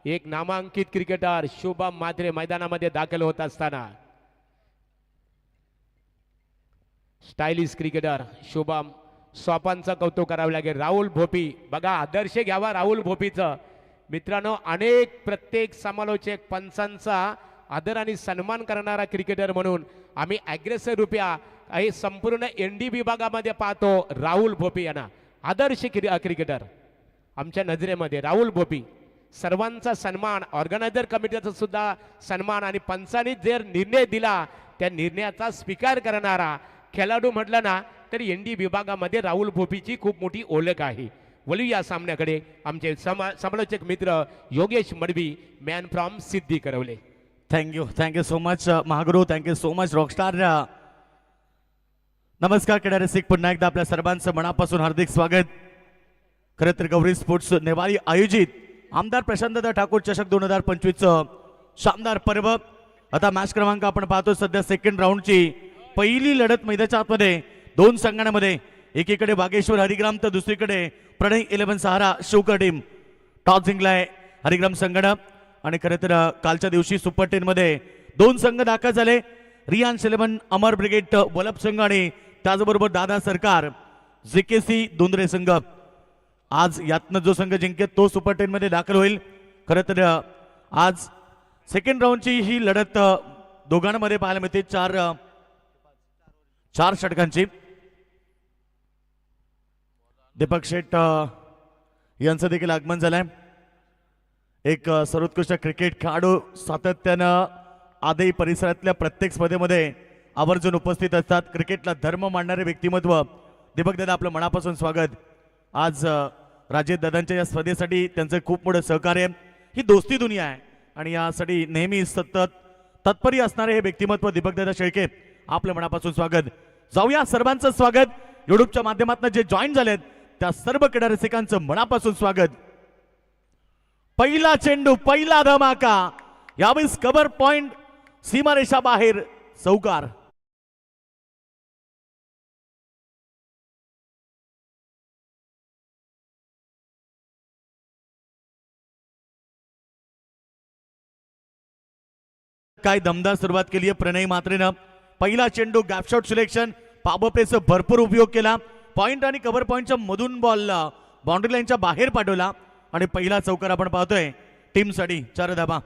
एक नामांकित क्रिकेटर शुभम मात्रे मैदानामध्ये दाखल होत असताना स्टायलिश क्रिकेटर शुभम स्वपांचं कौतुक करावं लागेल. राहुल भोपी बघा, आदर्श घ्यावा राहुल भोपीचं. मित्रांनो, अनेक प्रत्येक समालोचक पंचांचा आदर आणि सन्मान करणारा क्रिकेटर म्हणून आम्ही अग्रेसर रुपया हे संपूर्ण एनडी विभागामध्ये पाहतो. राहुल भोपी यांना आदर्श क्रिकेटर आमच्या नजरेमध्ये राहुल भोपी. सर्वांचा सन्मान, ऑर्गनायझर कमिटीचा सुद्धा सन्मान आणि पंचांनी जे निर्णय दिला त्या निर्णयाचा स्वीकार करणारा खेळाडू म्हटलं ना तर एनडी विभागामध्ये राहुल भोपीची खूप मोठी ओळख आहे. वळू या सामन्याकडे. आमचे समालोचक मित्र Yogesh Madavi, man from Siddhi Karvale. Thank you so much Mahaguru. Thank you so much rockstar. नमस्कार क्रीडा रसिक, पुन्हा एकदा आपल्या सर्वांचं मनापासून हार्दिक स्वागत. खरं तर गौरी स्पोर्ट्स नेवाळी आयोजित आमदार प्रशांतदा ठाकूर चषक 2025 शानदार पर्व. आता मॅच क्रमांक आपण पाहतो सध्या सेकंड राऊंडची पहिली लढत मैदानाच्या आतमध्ये दोन संघांमध्ये. एकीकडे वागेश्वर हरिग्राम तर दुसरीकडे प्रणय 11 सहारा शिवकर टीम. टॉस जिंकलाय हरिग्राम संघानं. आणि खरं तर कालच्या दिवशी सुपर 10 मध्ये दोन संघ दाखल झाले. रियान्स 11 अमर ब्रिगेड वलप संघ आणि त्याचबरोबर दादा सरकार जेकेसी दोंदरे संघ. आज यातनं जो संघ जिंकेल तो सुपर 10 मध्ये दाखल होईल. खरं तर आज सेकंड राऊंडची ही लढत दोघांमध्ये पाहायला मिळते. चार षटकांची. दीपक शेठ यांचं देखील आगमन झालंय. एक सर्वोत्कृष्ट क्रिकेट खेळाडू सातत्यानं आदई परिसरातल्या प्रत्येक स्पर्धेमध्ये आवर्जून उपस्थित असतात. क्रिकेटला धर्म मानणारे व्यक्तिमत्व. दीपक दादा, आपलं मनापासून स्वागत. आज राजेश दादांच्या या स्पर्धेसाठी त्यांचं खूप मोठं सहकार्य. ही दोस्ती दुनिया आहे आणि यासाठी नेहमी सतत तत्परी असणारे हे व्यक्तिमत्व दीपक दादा शेळके, आपलं मनापासून स्वागत. जाऊया सर्वांचं स्वागत. युट्यूबच्या माध्यमातून जे जॉईन झालेत त्या सर्व क्रीडा रसिकांचं मनापासून स्वागत. पहिला चेंडू, पहिला धमाका. यावेळेस कव्हर पॉइंट सीमारेषा बाहेर चौकार. काय दमदार सुरुवात केली आहे प्रणय मात्रेनं. पहिला चेंडू गॅपशॉट सिलेक्शन, पॉवर प्लेचा भरपूर उपयोग केला. पॉइंट आणि कव्हर पॉइंटच्या मधून बॉल बाउंड्री लाईनच्या बाहेर पाठवला आणि पहिला चौकार आपण पाहतोय टीमसाठी. 4 धाबा.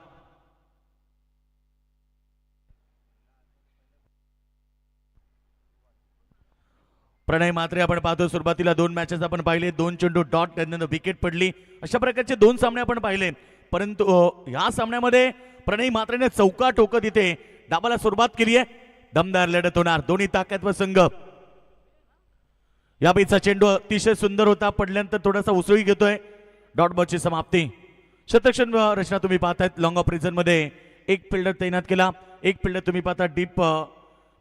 प्रणय मात्रे आपण पाहतो. सुरुवातीला 2 मॅचेस आपण पाहिले, 2 चेंडू डॉट, त्यानंतर विकेट पडली. अशा प्रकारचे 2 सामने आपण पाहिले. परंतु या सामन्यामध्ये प्रणय मात्रेने चौका टोकत इथे डाबाला सुरुवात केली आहे. दमदार लढत होणार. दोन्ही ताकदवर संघ. या बेचा चेंडू अतिशय सुंदर होता, पडल्यानंतर थोडासा उसळी घेतोय. डॉट बॉलची समाप्ती. शतक्षण रचना तुम्ही पाहतायत. लॉंग ऑफ रिझन मध्ये एक फिल्डर तैनात केला. एक फिल्डर तुम्ही पाहता डीप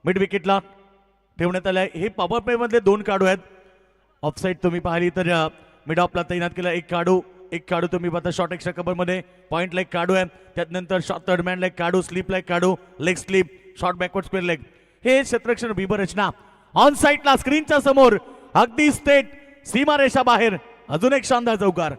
मिड विकेटला ठेवण्यात आलाय. हे पॉवर प्ले मधले 2 खेळाडू आहेत. ऑफसाईड तुम्ही पाहिली तर मिड ऑफला तैनात केला एक खेळाडू तुम्ही पाहता शॉर्ट एक्स्ट्रा कव्हर मध्ये पॉइंटला एक खेळाडू आहे. त्यानंतर शॉर्ट थर्ड मॅनला एक खेळाडू, स्लीपला एक खेळाडू, leg sleep, short backward square leg. हे क्षेत्ररक्षण विभर रचना. ऑन साईडला स्क्रीनच्या समोर अगदी स्टेट सीमारेषा बाहेर अजून एक शानदार चौकार.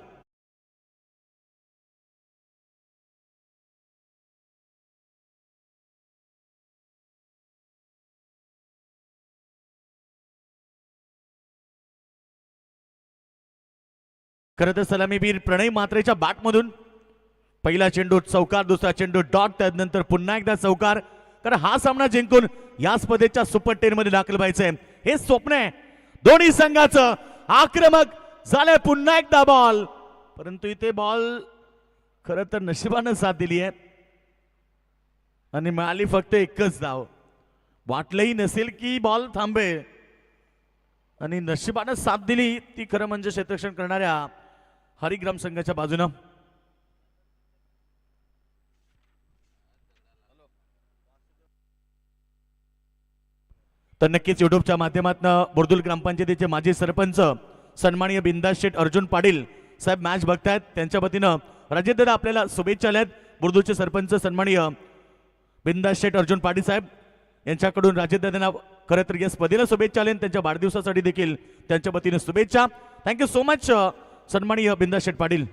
खरं तर सलामीवीर प्रणय मात्रेच्या बॅटमधून पहिला चेंडू चौकार, दुसरा चेंडू डॉट, त्यानंतर पुन्हा एकदा चौकार. कारण हा सामना जिंकून या स्पर्धेच्या सुपर 10 मध्ये दाखल व्हायचंय हे स्वप्न आहे दोन्ही संघाचं. आक्रमक झालंय पुन्हा एकदा बॉल, परंतु इथे बॉल खरं तर नशिबानं साथ दिली आहे आणि मिळाली फक्त एकच धाव. वाटलंही नसेल की बॉल थांबेल आणि नशिबानं साथ दिली ती खरं म्हणजे क्षेत्ररक्षण करणाऱ्या हरिग्राम संघाच्या बाजूनं. तर नक्कीच युट्यूबच्या माध्यमातून बोर्दुल ग्रामपंचायतीचे माजी सरपंच सन्माननीय बिंदास शेठ अर्जुन पाटील साहेब मॅच बघतायत. त्यांच्या वतीनं राजेदादा आपल्याला शुभेच्छा आल्यात. बोर्दुलचे सरपंच सन्माननीय बिंदास शेठ अर्जुन पाटील साहेब यांच्याकडून राजेदादांना खरं तर या स्पर्धेला शुभेच्छा आल्या. त्यांच्या वाढदिवसासाठी देखील त्यांच्या वतीनं शुभेच्छा. थँक्यू सो मच सन्माननीय बिंदास शेठ पाटील.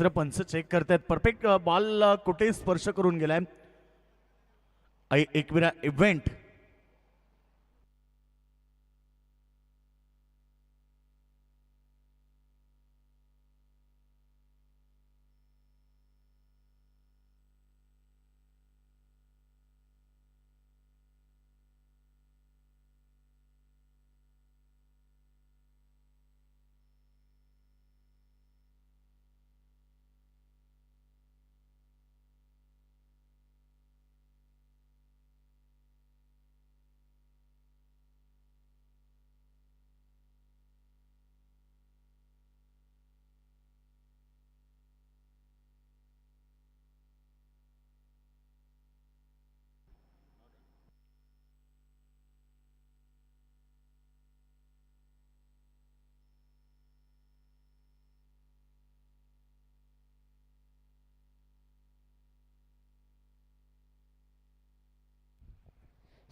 पंच चेक करतायत. परफेक्ट बॉल कुठे स्पर्श करून गेलाय. एकविरा इव्हेंट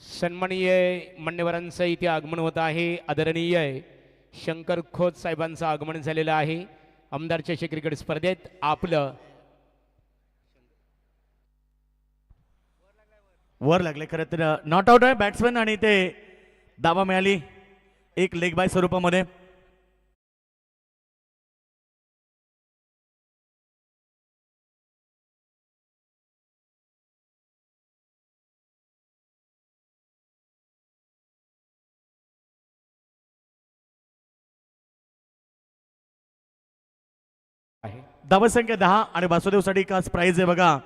सन्माननीय मान्यवरांचं इथे आगमन होत आहे. आदरणीय शंकर खोत साहेबांचं आगमन झालेलं आहे. आमदार चषक क्रिकेट स्पर्धेत आपलं वर लागले. खरं तर नॉट आउट आहे बॅट्समॅन आणि ते दावा मिळाली एक लेग बाय स्वरूपामध्ये. आहे धावा संख्या 10 आणि वासुदेवसाठी खास प्राइज आहे बघा.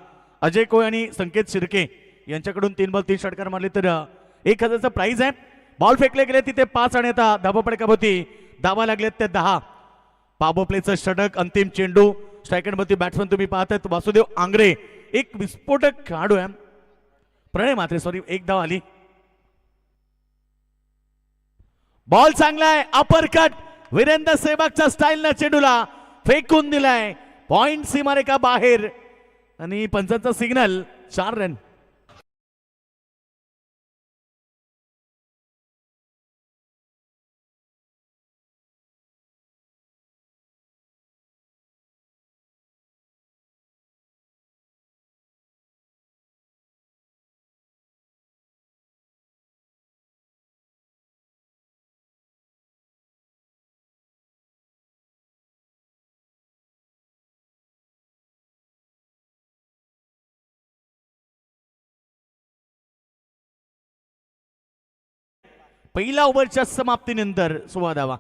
अजय कोय आणि संकेत शिर्के यांच्याकडून 3 बॉल 3 षटकार मारले तर 1000चं प्राइज आहे. बॉल फेकले गेले तिथे 5 आणि आता धावा पडकाभोवती धावा लागलेत ते 10. पाबो प्लेचं षटक अंतिम चेंडू स्ट्रायकरवरती बॅट्समन तुम्ही पाहतायत वासुदेव आंग्रे एक विस्फोटक खेळाडू आहे. प्रणय मात्रे सॉरी एक धाव आली. बॉल चांगलाय अपर कट वीरेंद्र सेहवागच्या स्टाईलनं चेंडूला फेकून दिलाय. पॉइंट सीमारेखा बाहेर आणि पंचांचा सिग्नल 4 रन. पहिल्या ओव्हरच्या समाप्तीनंतर 16 धावा.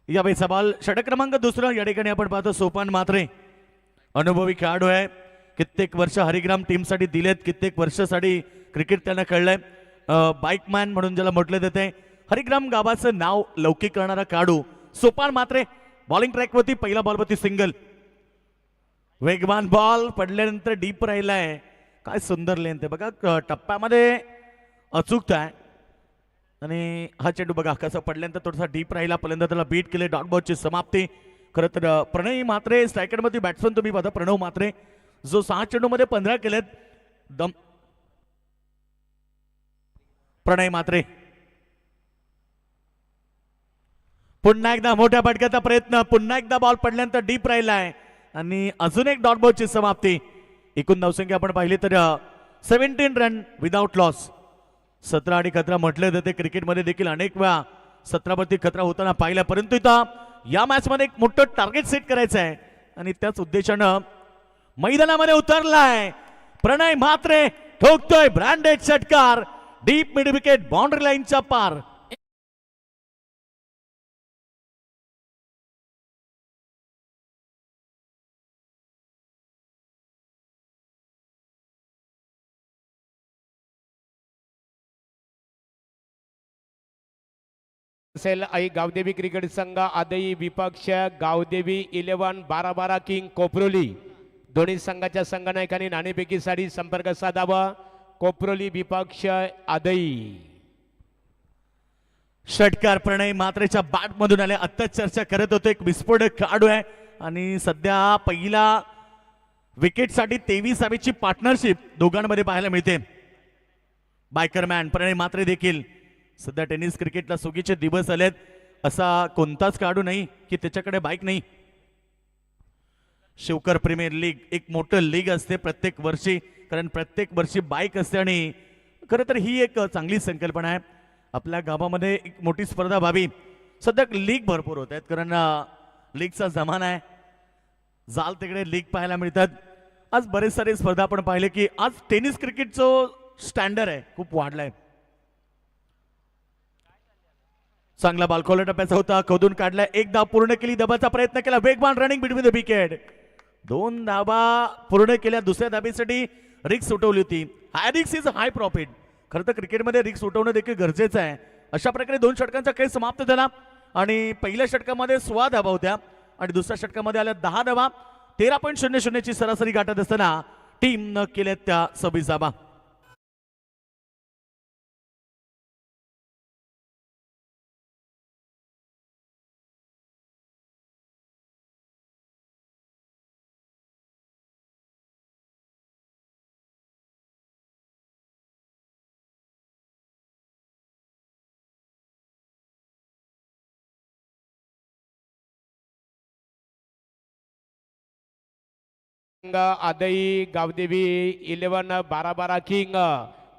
या बाईचा बॉल षटक क्रमांक 2 या ठिकाणी आपण पाहतो सोपान मात्रे अनुभवी खेळाडू आहे. कित्येक वर्ष हरिग्राम टीमसाठी दिलेत. कित्येक वर्षासाठी क्रिकेट त्यांना कळलंय. बाईकमॅन म्हणून ज्याला म्हटलं जाते. हरिग्राम गावाचं नाव लौकिक करणारा खेळाडू सोपान मात्रे. बॉलिंग ट्रॅकवरती पहिला बॉलवरती सिंगल. वेगवान बॉल पडल्यानंतर डीप राहिलाय. काय सुंदर लेन ते बघा टप्प्यामध्ये अचूकता आहे. आणि हा चेंडू बघा कसा पडल्यानंतर थोडासा डीप राहिला. पहिल्यांदा त्याला बीट केले. डॉट बॉलची समाप्ती. खरं तर प्रणय मात्रे स्ट्रायकरमध्ये बॅट्समन तुम्ही बघा प्रणव मात्रे जो 6 चेंडूमध्ये 15 केलेत. दम प्रणय मात्रे पुन्हा एकदा मोठ्या फटक्याचा प्रयत्न. पुन्हा एकदा बॉल पडल्यानंतर डीप राहिलाय आणि अजून एक डॉट बॉलची समाप्ती. एकूण धावसंख्या आपण पाहिली तर 17 रन विदाउट लॉस. 17 आणि खतरा म्हटले जाते. क्रिकेटमध्ये देखील अनेक वेळा 17 वरती खतरा होताना पाहिला. परंतु इथं या मॅच मध्ये एक मोठं टार्गेट सेट करायचं आहे. आणि त्याच उद्देशानं मैदानामध्ये उतरलाय प्रणय म्हात्रे. ठोकतोय ब्रँडेड षटकार डीप मिड विकेट बाउंड्री लाईनच्या पार. असेल आई गावदेवी क्रिकेट संघ आदई विपक्ष गावदेवी 11-12 किंग कोपरोली दोन्ही संघाच्या संघनायकांनी नाणेफेकीसाठी संपर्क साधावा. कोपरोली विपक्ष आदई. षटकार प्रणय मात्रेच्या बॅट मधून आले. आत्ताच चर्चा करत होतो एक विस्फोटक खेळाडू आहे आणि सध्या पहिला विकेटसाठी 23वीची पार्टनरशिप दोघांमध्ये पाहायला मिळते. बायकरमॅन प्रणय मात्रे देखील सध्या टेनिस क्रिकेटला सुगीचे दिवस आलेत. असा कोणताच खेळाडू नाही की त्याच्याकडे बाईक नाही. शिवकर प्रीमियर लीग एक मोठं लीग असते प्रत्येक वर्षी, कारण प्रत्येक वर्षी बाईक असते आणि खरं तर ही एक चांगली संकल्पना आहे. आपल्या गावामध्ये एक मोठी स्पर्धा व्हावी. सध्या लीग भरपूर होत आहेत कारण लीगचा जमाना आहे. जाल तिकडे लीग पाहायला मिळतात. आज बरेच सारे स्पर्धा आपण पाहिले की आज टेनिस क्रिकेटचं स्टँडर्ड आहे खूप वाढलाय. चांगला बालकोला टप्प्याचा होता, खोदून काढलाय. एक धाव पूर्ण केली, धाबाचा प्रयत्न केला, वेगवान रनिंग बिटवीन द विकेट. 2 धाबा पूर्ण केल्या. दुसऱ्या धाबेसाठी रिक्स उठवली होती. हाय रिक्स इज हाय प्रॉफिट. खरं तर क्रिकेटमध्ये रिक्स उठवणं देखील गरजेचं आहे. अशा प्रकारे 2 षटकांचा खेळ समाप्त झाला आणि पहिल्या षटकामध्ये 16 धाबा होत्या आणि दुसऱ्या षटकामध्ये आल्या 10 धाबा. 13.00 ची सरासरी गाठत असताना टीम न केल्या त्या 26 धाबा. संघ आदई गावदेवी 11-12 किंग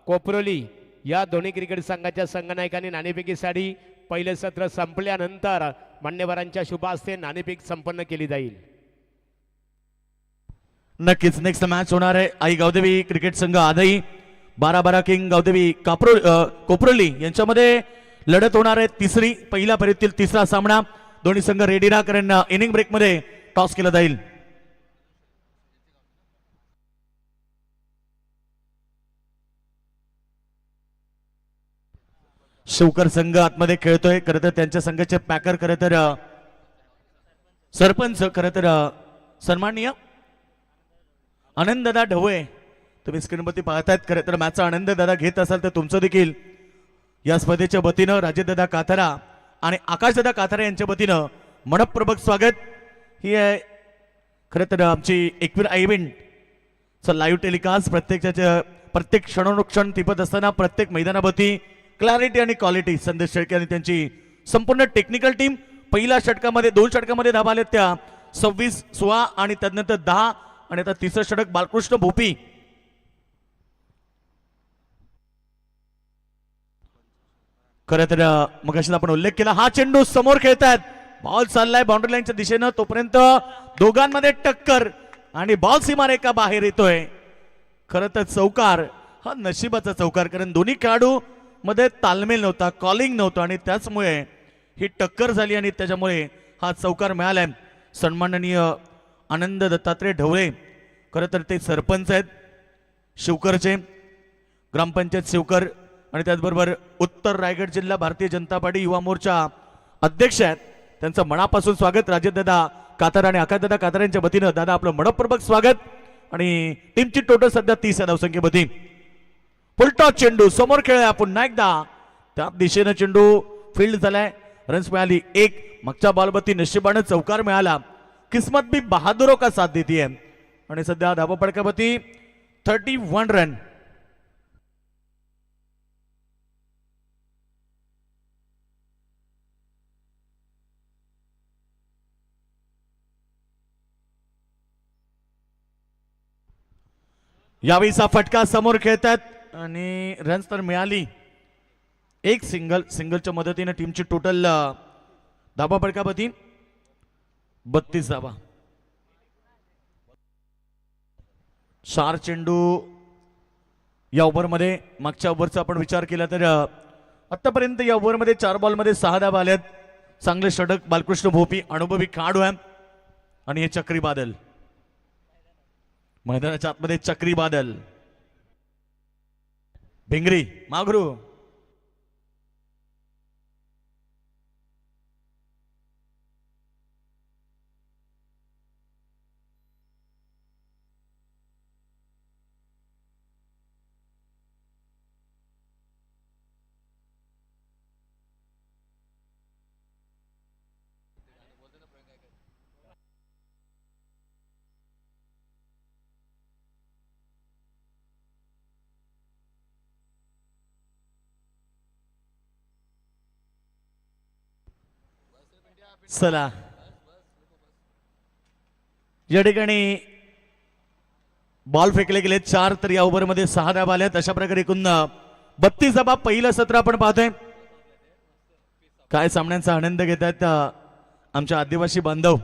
कोपरोली या दोन्ही क्रिकेट संघाच्या संघनायकांनी नाणेफेकीसाठी पहिले सत्र संपल्यानंतर मान्यवरांच्या शुभ हस्ते नाणेफेक संपन्न केली जाईल. नक्कीच नेक्स्ट मॅच होणार आहे आई गावदेवी क्रिकेट संघ आदई 12-12 किंग गावदेवी कोपरोली यांच्यामध्ये लढत होणार आहे. पहिल्या फेरीतील तिसरा सामना. दोन्ही संघ रेडी राहा कारण इनिंग ब्रेक मध्ये टॉस केला जाईल. शिवकर संघ आतमध्ये खेळतोय. खरं तर त्यांच्या संघाचे पॅकर खरं तर सरपंच खरं तर सन्माननीय आनंददादा ढवळे तुम्ही स्क्रीनवरती पाहतायत. खरं तर मॅचचा आनंद दादा घेत असाल तर तुमचं देखील या स्पर्धेच्या वतीनं राजेशदादा काथारा आणि आकाशदादा काथारा यांच्या वतीनं मनपूर्वक स्वागत. ही आहे खरं तर आमची एकवीर इव्हेंट लाईव्ह टेलिकास्ट. प्रत्येक क्षणोनुक्षण टिपत असताना प्रत्येक मैदानावरती क्लॅरिटी आणि क्वालिटी. संदेश शेळके आणि त्यांची संपूर्ण टेक्निकल टीम. पहिल्या षटकामध्ये 2 षटकामध्ये धाबा आल्या त्या 26, 16 आणि त्यानंतर 10 आणि आता तिसरं षटक बालकृष्ण भोपी. खरं तर मगाशी आपण उल्लेख केला हा चेंडू समोर खेळतात. बॉल चाललाय बाउंड्री लाईनच्या दिशेनं. तोपर्यंत दोघांमध्ये टक्कर आणि बॉल सीमारेखा बाहेर येतोय. खरं तर चौकार हा नशिबाचा चौकार कारण दोन्ही खेळाडू मध्ये तालमेल नव्हता, कॉलिंग नव्हतं आणि त्याचमुळे ही टक्कर झाली आणि त्याच्यामुळे हा चौकार मिळालाय. सन्माननीय आनंद दत्तात्रय ढवळे खरं तर ते सरपंच आहेत शिवकरचे, ग्रामपंचायत शिवकर आणि त्याचबरोबर उत्तर रायगड जिल्हा भारतीय जनता पार्टी युवा मोर्चा अध्यक्ष आहेत. त्यांचं मनापासून स्वागत. राजेशदादा कातार आणि आकाशदादा कातार यांच्या वतीनं दादा आपलं मनपूर्वक स्वागत. आणि टीमची टोटल सध्या 30 या धावसंख्येमध्ये. फुलटॉस चेंडू समोर खेळला पुन्हा एकदा त्या दिशेनं चेंडू फील्ड झालाय. रन्स मिळाली 1. मागच्या बॉलवरती नशिबानं चौकार मिळाला. किस्मत भी बहादुरों का साथ देती है आणि सध्या धावा फडकावरती 31 रन. यावेळीचा फटका समोर खेळतात आणि रन्स तर मिळाली. एक सिंगलच्या मदतीने टीमची टोटल धाबा फडकावरती 32 धाबा. 4 चेंडू या ओव्हरमध्ये. मागच्या ओव्हरचा आपण विचार केला तर आतापर्यंत या ओव्हरमध्ये 4 बॉलमध्ये 6 धावा आल्यात. चांगले षटक बालकृष्ण भोपी, अनुभवी खेळाडू आहे. आणि हे चक्री बादल मैदानाच्या आतमध्ये, चक्री बादल भिंगरी मागरू. चला या ठिकाणी बॉल फेकले गेले 4, तर या ओव्हरमध्ये 6 धावा आल्यात. अशा प्रकारे एकूण 32 धावा पहिलं सत्र आपण पाहतोय. काय सामन्यांचा आनंद घेत आहेत आमच्या आदिवासी बांधव.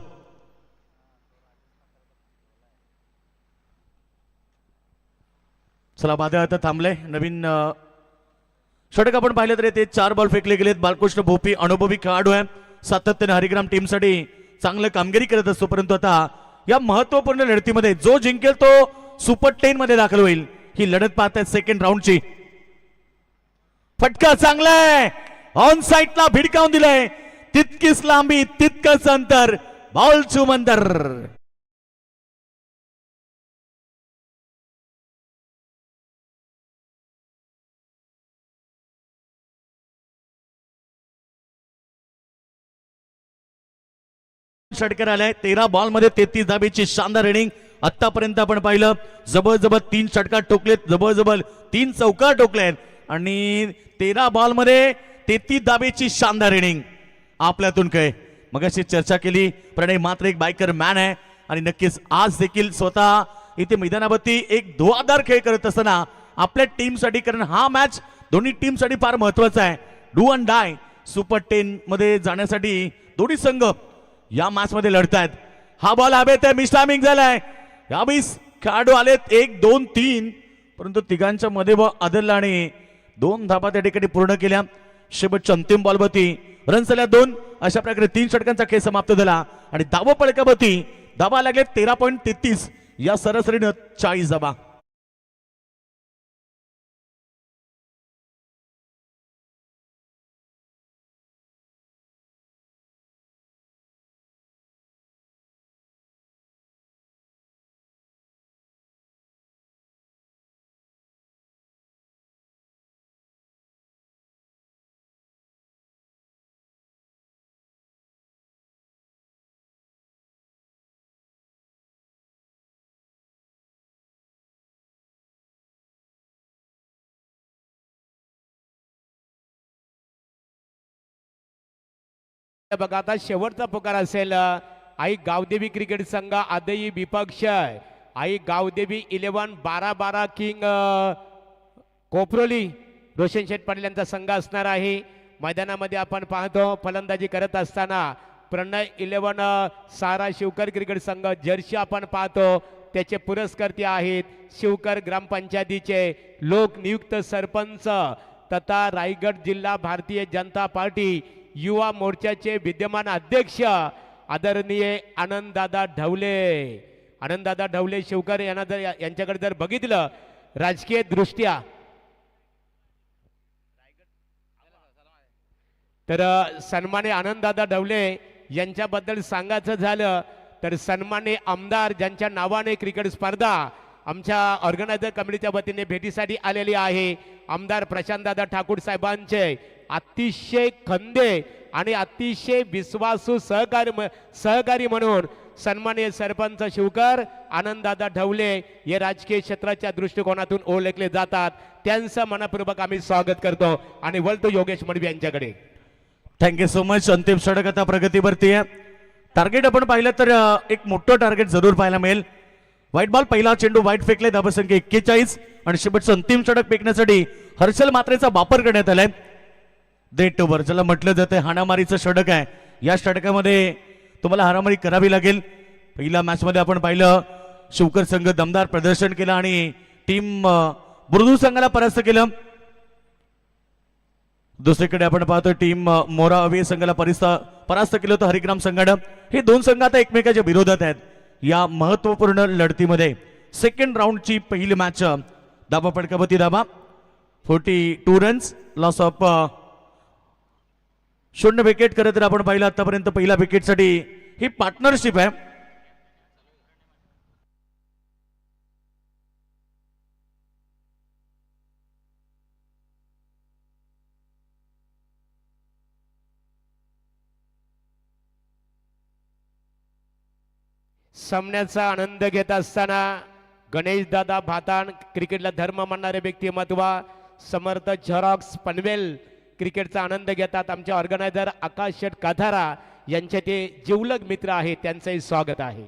चला वादळ आता थांबले. नवीन षटक आपण पाहिलं तर ते 4 बॉल फेकले गेलेत. बालकृष्ण भोपी अनुभवी खेळाडू आहे. सातत्याने हरिग्राम टीमसाठी चांगलं कामगिरी करत असतो. परंतु आता या महत्वपूर्ण लढतीमध्ये जो जिंकेल तो सुपर 10 मध्ये दाखल होईल. ही लढत पाहतायत सेकंड राऊंडची. फटका चांगला आहे, ऑन साइडला भिडकावून दिलाय. तितकीच लांबी तितकंच अंतर, बॉल चुमंदर. षटकर आलाय. 13 बॉल मध्ये 33 धाबेची शानदार इनिंग आतापर्यंत आपण पाहिलं. जबरजबर 3 षटकार टोकलेत, जबरजबर 3 चौकार टोकलेत आणि 13 बॉल मध्ये 33 धाबेची शानदार इनिंग. आपल्यातून काय मगाशी चर्चा केली, प्रणय मात्र एक बायकर मॅन आहे आणि नक्कीच आज देखील स्वतः इथे मैदानावरती एक धुआधार खेळ करत असताना आपल्या टीमसाठी, कारण हा मॅच दोन्ही टीमसाठी फार महत्वाचा आहे. डू अँड डाय सुपर 10 मध्ये जाण्यासाठी दोन्ही संघ या मॅच मध्ये लढतायत. हा बॉल हवेत आहे, मिस टायमिंग झालाय. या 20 खेळाडू आलेत 1 2 3, परंतु तिघांच्या मध्ये आदलला आणि 2 धाबा त्या ठिकाणी पूर्ण केल्या. शेवटच्या अंतिम बॉलवरती रन झाल्या 2. अशा प्रकारे 3 षटकांचा खेळ समाप्त झाला आणि धावा पळकावरती धाबा लागले 13.33 या सरासरीनं 40 धाबा. बघा आता शेवटचा पुकार असेल. आई गावदेवी क्रिकेट संघ आदई विपक्ष आई गावदेवी 11-12 किंग कोपरोली रोशन शेठ पाटील यांचा संघ असणार आहे. मैदानामध्ये आपण पाहतो फलंदाजी करत असताना प्रणय 11 सारा शिवकर क्रिकेट संघ जर्सी आपण पाहतो. त्याचे पुरस्कर्ते आहेत शिवकर ग्रामपंचायतीचे लोकनियुक्त सरपंच तथा रायगड जिल्हा भारतीय जनता पार्टी युवा मोर्चाचे विद्यमान अध्यक्ष आदरणीय आनंददादा ढवले. आनंददादा ढवले शिवकर यांना जर यांच्याकडे जर बघितलं राजकीय दृष्ट्या तर सन्मान्य आनंददादा ढवले यांच्याबद्दल सांगायचं झालं तर सन्मान्य आमदार ज्यांच्या नावाने क्रिकेट स्पर्धा आमच्या ऑर्गनायझर कमिटीच्या वतीने भेटीसाठी आलेली आहे. आमदार प्रशांतदादा ठाकूर साहेबांचे अतिशय खंदे आणि अतिशय विश्वासू सहकारी म्हणून सन्माननीय सरपंच शिवकर आनंददादा ढवले हे राजकीय क्षेत्राच्या दृष्टिकोनातून ओळखले जातात. त्यांचं मनपूर्वक आम्ही स्वागत करतो आणि वळतो योगेश मडवी यांच्याकडे. Thank you so much. अंतिम षटक आता प्रगतीवरती आहे. टार्गेट आपण पाहिलं तर एक मोठं टार्गेट जरूर पाहायला मिळेल. व्हाईट बॉल पहिला चेंडू वाईट फेकले, धावसंख्या 41 आणि शेवटचं अंतिम षटक फेकण्यासाठी हर्षल मात्रेचा वापर करण्यात आलाय. डेट ओव्हर ज्याला म्हटलं जातं हाणामारीचं षटक आहे. या षटकामध्ये तुम्हाला हाणामारी करावी लागेल. पहिल्या मॅच मध्ये आपण पाहिलं शिवकर संघ दमदार प्रदर्शन केलं आणि टीम बुर्दू संघाला परास्त केलं. दुसरीकडे आपण पाहतो टीम मोरा अवे संघाला परास्त केलं होतं हरिग्राम संघानं. हे दोन संघ आता एकमेकाच्या विरोधात आहेत या महत्वपूर्ण लढतीमध्ये. सेकंड राऊंडची पहिली मॅच धाबा फटकावती धाबा 42 रन्स लॉस ऑफ 0 विकेट. खरं तर आपण पाहिलं आतापर्यंत पहिल्या विकेटसाठी ही पार्टनरशिप आहे. सामन्याचा आनंद घेत असताना गणेश दादा भाताण क्रिकेटला धर्म मानणारे व्यक्तिमत्व, समर्थ झेरॉक्स पनवेल क्रिकेटचा आनंद घेतात. आमचे ऑर्गनायझर आकाश शेठ काथारा यांचे ते जिवलग मित्र आहेत, त्यांचंही स्वागत आहे.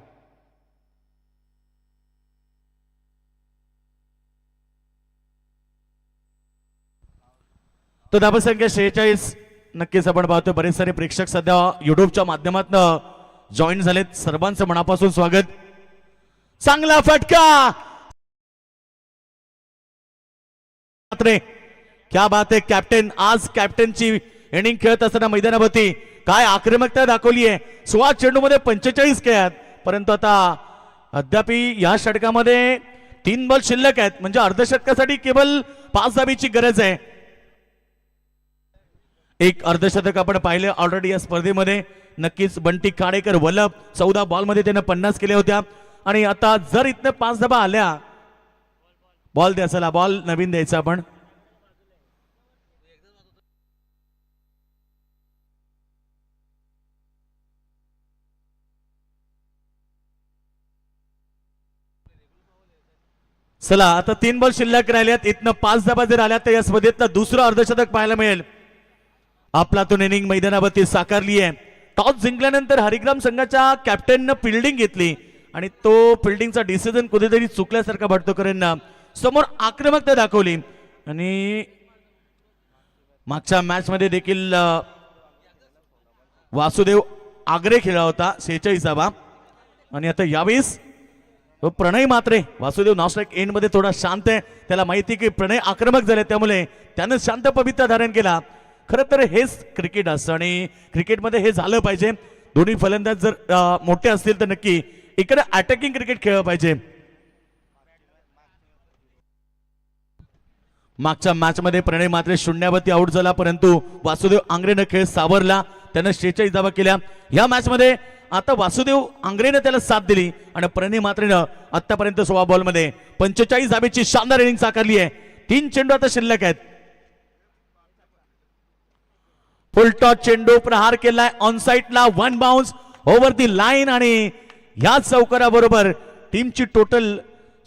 तो धाबसंख्या 46. नक्कीच आपण पाहतो बरेच सारे प्रेक्षक सध्या युट्यूबच्या माध्यमातून जॉईन झालेत. सर्वांचं मनापासून स्वागत. चांगला फटका. क्या बात आहे. कॅप्टन आज कॅप्टनची इनिंग खेळत असताना मैदानावरती काय आक्रमकता दाखवली आहे. 16 चेंडूमध्ये 45 खेळात, परंतु आता अद्याप या षटकामध्ये 3 बॉल शिल्लक आहेत, म्हणजे अर्धशतकासाठी केवळ 5 धाबीची गरज आहे. एक अर्धशतक आपण पाहिले ऑलरेडी या स्पर्धेमध्ये. नक्कीच बंटी काडेकर वल्लभ 14 बॉलमध्ये त्यानं 50 केल्या होत्या आणि आता जर इथनं 5 धाबा आल्या. बॉल द्या, चला बॉल नवीन द्यायचा आपण. चला आता 3 बॉल शिल्लक राहिल्यात. इथनं 5 धाबा जर आल्या तर या स्पर्धेतलं दुसरं अर्धशतक पाहायला मिळेल. आपलातून इनिंग मैदानावरती साकारली आहे. टॉस जिंकल्यानंतर हरिग्राम संघाच्या कॅप्टननं फिल्डिंग घेतली आणि तो फिल्डिंगचा डिसिजन कुठेतरी चुकल्यासारखा वाटतो, कारण समोर आक्रमकता दाखवली. आणि मागच्या मॅच मध्ये देखील वासुदेव आग्रे खेळला होता 46वा आणि आता यावेळेस प्रणय मात्रे. वासुदेव नास्ट्राईक एंड मध्ये थोडा शांत आहे, त्याला माहिती की प्रणय आक्रमक झाले, त्यामुळे त्यानं शांत पवित्रा धारण केला. खरं तर हेच क्रिकेट असतं आणि क्रिकेटमध्ये हे झालं पाहिजे. दोन्ही फलंदाज जर मोठे असतील तर नक्की इकडे अटॅकिंग क्रिकेट खेळलं पाहिजे. मागच्या मॅच मध्ये प्रणय मात्रे शून्यावरती आउट झाला, परंतु वासुदेव आंग्रेनं खेळ सावरला, त्यानं 46 धावा केल्या. या मॅच मध्ये आता वासुदेव आंग्रेनं त्याला साथ दिली आणि प्रणय मात्रेनं आतापर्यंत 16 बॉल मध्ये 45 धावेची शानदार इनिंग साकारली आहे. 3 चेंडू आता शिल्लक आहेत. फुल टॉस चेंडू प्रहार केलाय ऑन साइडला, 1 बाउन्स ओव्हर दी लाईन आणि या चौकाराबरोबर टीमची टोटल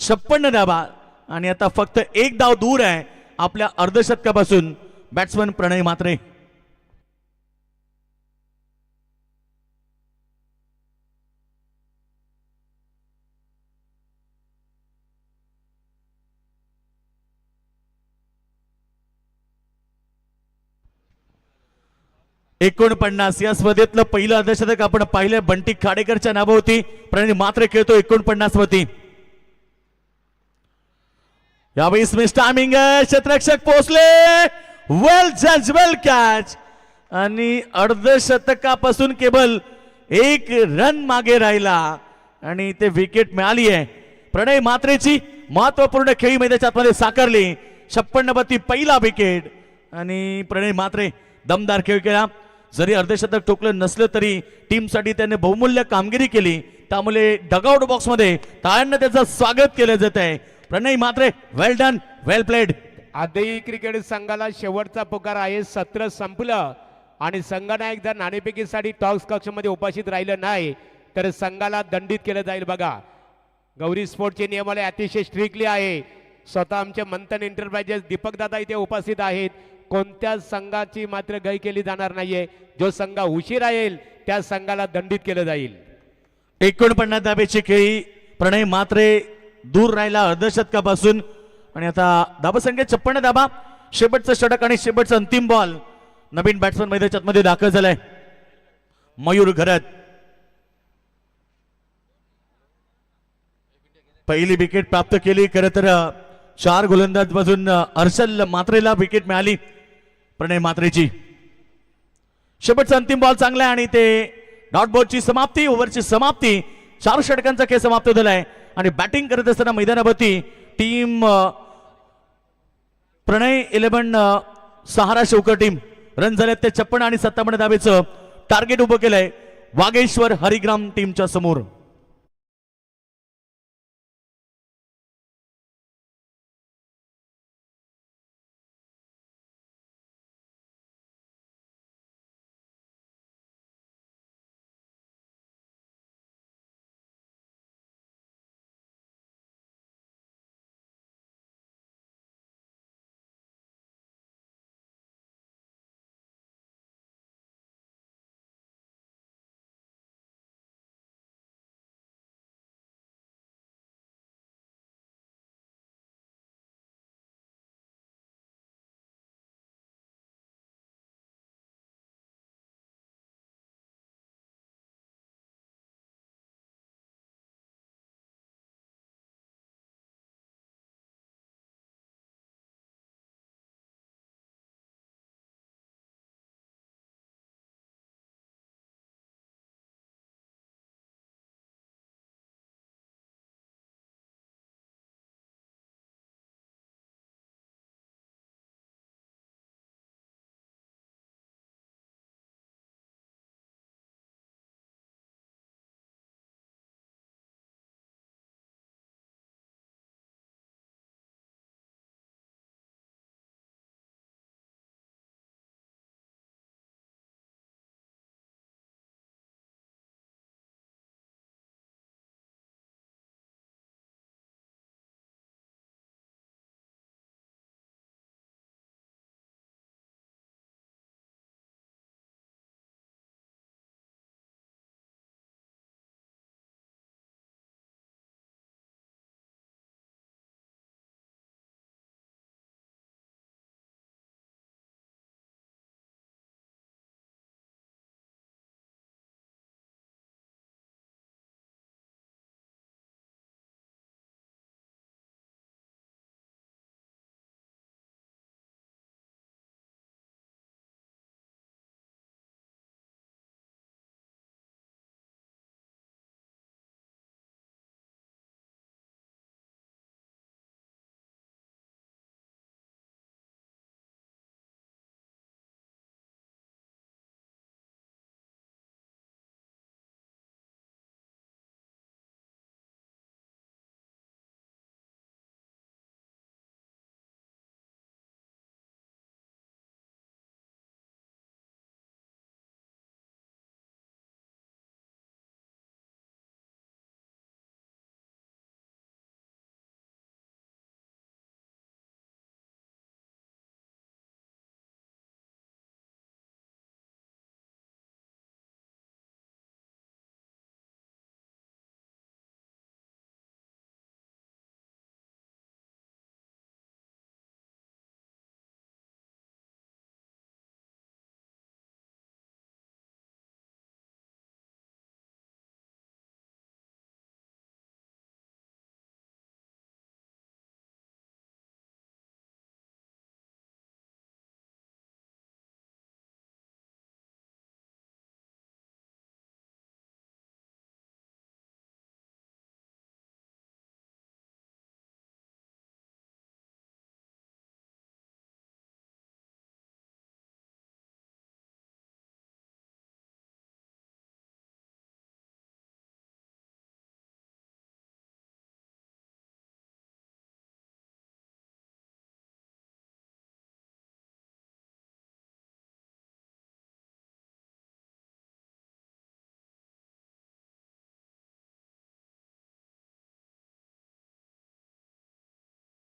56 धावा आणि आता फक्त 1 धाव दूर आहे आपल्या अर्धशतकापासून बॅट्समन प्रणय मात्रे. $49 या स्पर्धेतलं पहिलं अर्धशतक आपण पाहिलं बंटी खाडेकरच्या नावावरती. प्रणय मात्रे खेळतो 49 वरती. यावेळेस मिस टायमिंग आहे, क्षेत्ररक्षक पोहोचले, वेल जज, वेल कॅच आणि अर्धशतकापासून केवळ 1 रन मागे राहिला आणि ते विकेट मिळाली आहे. प्रणय मात्रेची महत्वपूर्ण खेळी मैदानामध्ये साकारली. 56 वरती पहिला विकेट आणि प्रणय मात्रे दमदार खेळ केला. जरी अर्धशतक ठोकलं नसलं तरी टीमसाठी त्याने बहुमूल्य कामगिरी केली, त्यामुळे डगआउट बॉक्स मध्ये टाळ्यांना त्याचं स्वागत केलं जात आहे. प्रणय मात्रे वेल डन, वेल प्लेड. आदई क्रिकेट संघाला शेवटचा पुकार आहे. सत्र संपलं आणि संघनायक जर नाणेफेकीसाठी टॉस कक्षामध्ये उपस्थित राहिलं नाही तर संघाला दंडित केलं जाईल. बघा, गौरी स्पोर्टचे नियमावली अतिशय स्ट्रिक्टली आहे. स्वतः आमचे मंथन एंटरप्राइजेस दीपक दादा इथे उपस्थित आहेत. कोणत्या संघाची मात्र गय केली जाणार नाहीये. जो संघ उशीर येईल त्या संघाला दंडित केलं जाईल. 49 धाब्याची खेळी. प्रणय मात्रे दूर राहिला अर्धशतकापासून आणि आता धाबसंख्या 56 धाबा. शेवटचं षटक आणि शेवटचा अंतिम बॉल. नवीन बॅट्समन मैदानात मध्ये दाखल झालाय मयूर घरत. पहिली विकेट प्राप्त केली. खरं तर 4 गोलंदाज बाजून हर्षल मात्रेला विकेट मिळाली. प्रणय मात्रेची शेवटचा अंतिम बॉल चांगला आहे आणि ते डॉट बॉलची समाप्ती, ओव्हरची समाप्ती. 4 षटकांचा खेळ समाप्त झालाय आणि बॅटिंग करत असताना मैदानावरती टीम प्रणय 11 सहारा शौकर टीम रन झाल्यात ते 56 आणि 57 धावेचं टार्गेट उभं केलंय वागेश्वर हरिग्राम टीमच्या समोर.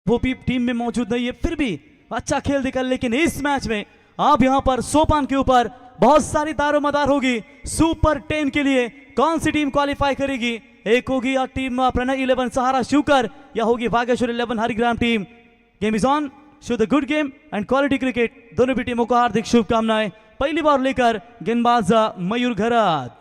वो भी टीम में मौजूद नहीं है, फिर भी अच्छा खेल दिखा। लेकिन इस मैच में अब यहां पर सोपान के ऊपर बहुत सारी दारोमदार होगी। सुपर 10 के लिए कौन सी टीम क्वालिफाई करेगी? एक होगी या टीम प्रणय 11 सहारा शूकर, या होगी भागेश्वर 11 हरिग्राम team. Game is on, show the good game and quality cricket. दोनों भी टीमों को हार्दिक शुभकामनाएं। पहली बार लेकर गेंदबाज मयूर घरात।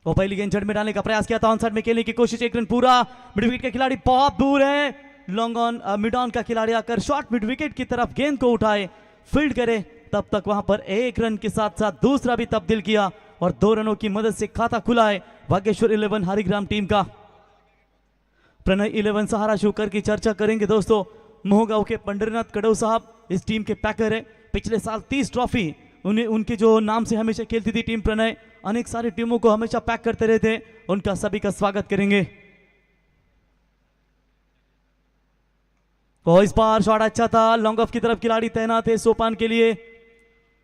वो पहली गेंद जड़ में डालने का प्रयास किया था, ऑन साइड में खेलने की कोशिश, एक रन पूरा। मिड विकेट का खिलाड़ी बहुत दूर है, लॉन्ग ऑन मिड ऑन का खिलाड़ी आकर शॉर्ट मिड विकेट की तरफ गेंद को उठाए, फील्ड करे, तब तक वहां पर एक रन के साथ साथ दूसरा भी तब्दील किया और 2 रनों की मदद से खाता खुला है भाग्येश्वर 11 हरिग्राम टीम का। प्रणय 11 सहारा शूकर की चर्चा करेंगे दोस्तों। मोहगांव के पंडरीनाथ कड़व साहब इस टीम के पैकर है, पिछले साल 30 ट्रॉफी उनके जो नाम से हमेशा खेलती थी टीम प्रणय, अनेक सारी टीमों को हमेशा पैक करते रहते, उनका सभी का स्वागत करेंगे। तो इस बार शॉट अच्छा था, लॉन्ग ऑफ की तरफ खिलाड़ी तैनात है सोपान के लिए,